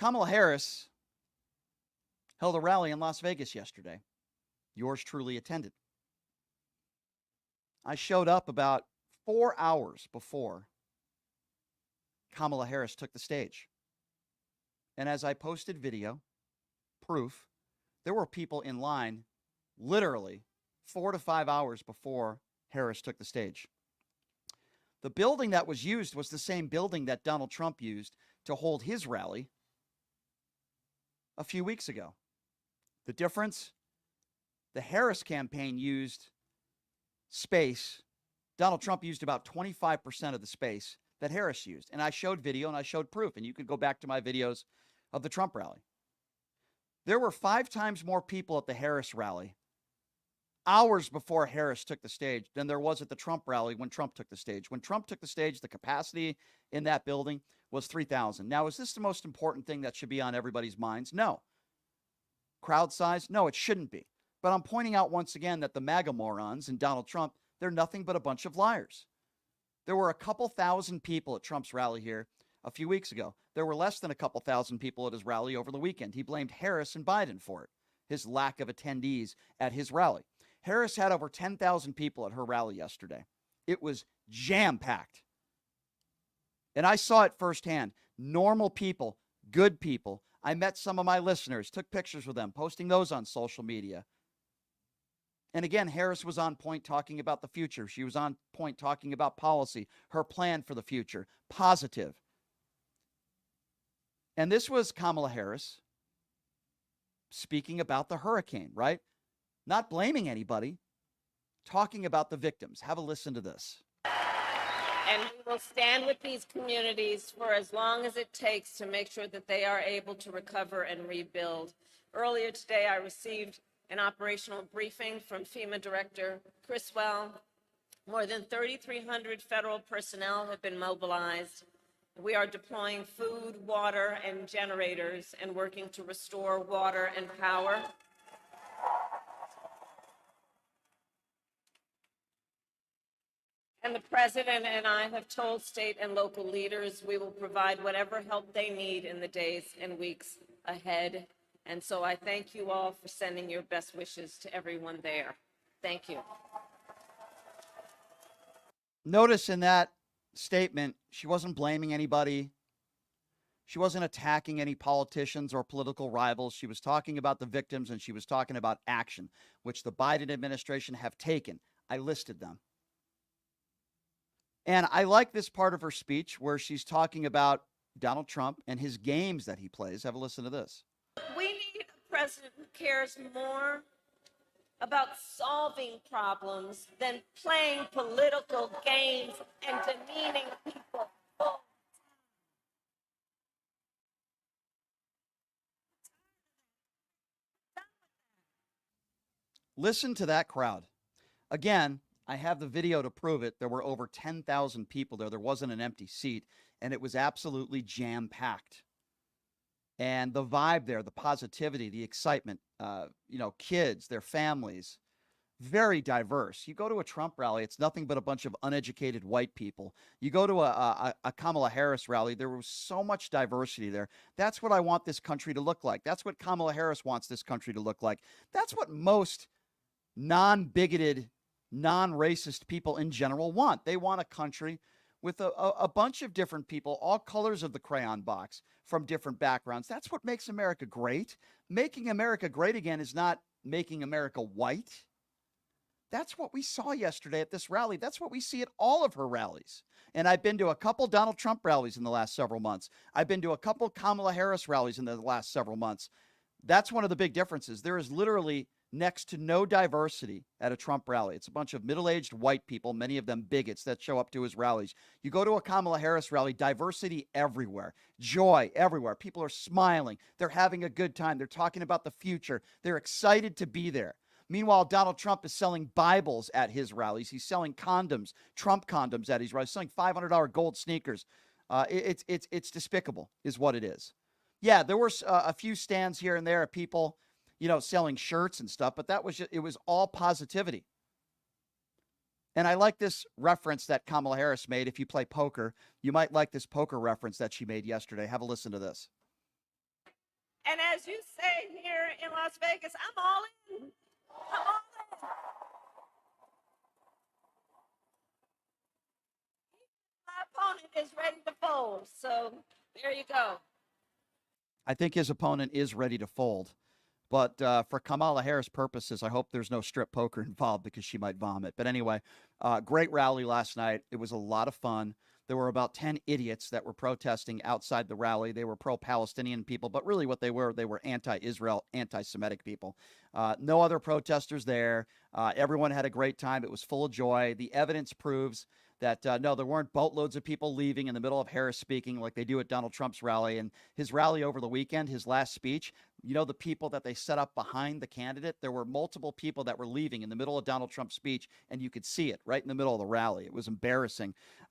Kamala Harris held a rally in Las Vegas yesterday. Yours truly attended. I showed up about 4 hours before Kamala Harris took the stage. And as I posted video, proof, there were people in line literally 4 to 5 hours before Harris took the stage. The building that was used was the same building that Donald Trump used to hold his rally a few weeks ago. The difference? The Harris campaign used space. Donald Trump used about 25% of the space that Harris used. And I showed video and I showed proof. And you could go back to my videos of the Trump rally. There were 5 times more people at the Harris rally hours before Harris took the stage than there was at the Trump rally when Trump took the stage. When Trump took the stage, the capacity in that building was 3,000. Now, is this the most important thing that should be on everybody's minds? No. Crowd size? No, it shouldn't be. But I'm pointing out once again that the MAGA morons and Donald Trump, they're nothing but a bunch of liars. There were a couple thousand people at Trump's rally here a few weeks ago. There were less than a couple thousand people at his rally over the weekend. He blamed Harris and Biden for it, his lack of attendees at his rally. Harris had over 10,000 people at her rally yesterday. It was jam-packed. And I saw it firsthand. Normal people, good people. I met some of my listeners, took pictures with them, posting those on social media. And again, Harris was on point talking about the future. She was on point talking about policy, her plan for the future, positive. And this was Kamala Harris speaking about the hurricane, right? Not blaming anybody, talking about the victims. Have a listen to this. And we will stand with these communities for as long as it takes to make sure that they are able to recover and rebuild. Earlier today, I received an operational briefing from FEMA Director Criswell. More than 3,300 federal personnel have been mobilized. We are deploying food, water, and generators and working to restore water and power. And the President and I have told state and local leaders we will provide whatever help they need in the days and weeks ahead. And so I thank you all for sending your best wishes to everyone there. Thank you. Notice in that statement, she wasn't blaming anybody. She wasn't attacking any politicians or political rivals. She was talking about the victims, and she was talking about action, which the Biden administration have taken. I listed them. And I like this part of her speech where she's talking about Donald Trump and his games that he plays. Have a listen to this. We need a president who cares more about solving problems than playing political games and demeaning people. Listen to that crowd. Again, I have the video to prove it. There were over 10,000 people there. There wasn't an empty seat, and it was absolutely jam-packed. And the vibe there, the positivity, the excitement, kids, their families, very diverse. You go to a Trump rally, it's nothing but a bunch of uneducated white people. You go to a Kamala Harris rally, there was so much diversity there. That's what I want this country to look like. That's what Kamala Harris wants this country to look like. That's what most non-bigoted, non-racist people in general want. They want a country with a bunch of different people, all colors of the crayon box, from different backgrounds. That's what makes America great. Making America great again is not making America white. That's what we saw yesterday at this rally. That's what we see at all of her rallies. And I've been to a couple Donald Trump rallies in the last several months. I've been to a couple Kamala Harris rallies in the last several months. That's one of the big differences. There is literally next to no diversity at a Trump rally. It's a bunch of middle-aged white people, many of them bigots, that show up to his rallies. You go to a Kamala Harris rally, diversity everywhere, joy everywhere. People are smiling. They're having a good time. They're talking about the future. They're excited to be there. Meanwhile, Donald Trump is selling Bibles at his rallies. He's selling condoms, Trump condoms at his rallies, selling $500 gold sneakers. It's despicable is what it is. Yeah, there were a few stands here and there of people selling shirts and stuff, but it was all positivity. And I like this reference that Kamala Harris made. If you play poker, you might like this poker reference that she made yesterday. Have a listen to this. And as you say here in Las Vegas, I'm all in. I'm all in. My opponent is ready to fold. So there you go. I think his opponent is ready to fold. But for Kamala Harris purposes, I hope there's no strip poker involved because she might vomit. But anyway, great rally last night. It was a lot of fun. There were about 10 idiots that were protesting outside the rally. They were pro-Palestinian people, but really what they were anti-Israel, anti-Semitic people. No other protesters there. Everyone had a great time. It was full of joy. The evidence proves that, no, there weren't boatloads of people leaving in the middle of Harris speaking like they do at Donald Trump's rally. And his rally over the weekend, his last speech, the people that they set up behind the candidate, there were multiple people that were leaving in the middle of Donald Trump's speech, and you could see it right in the middle of the rally. It was embarrassing.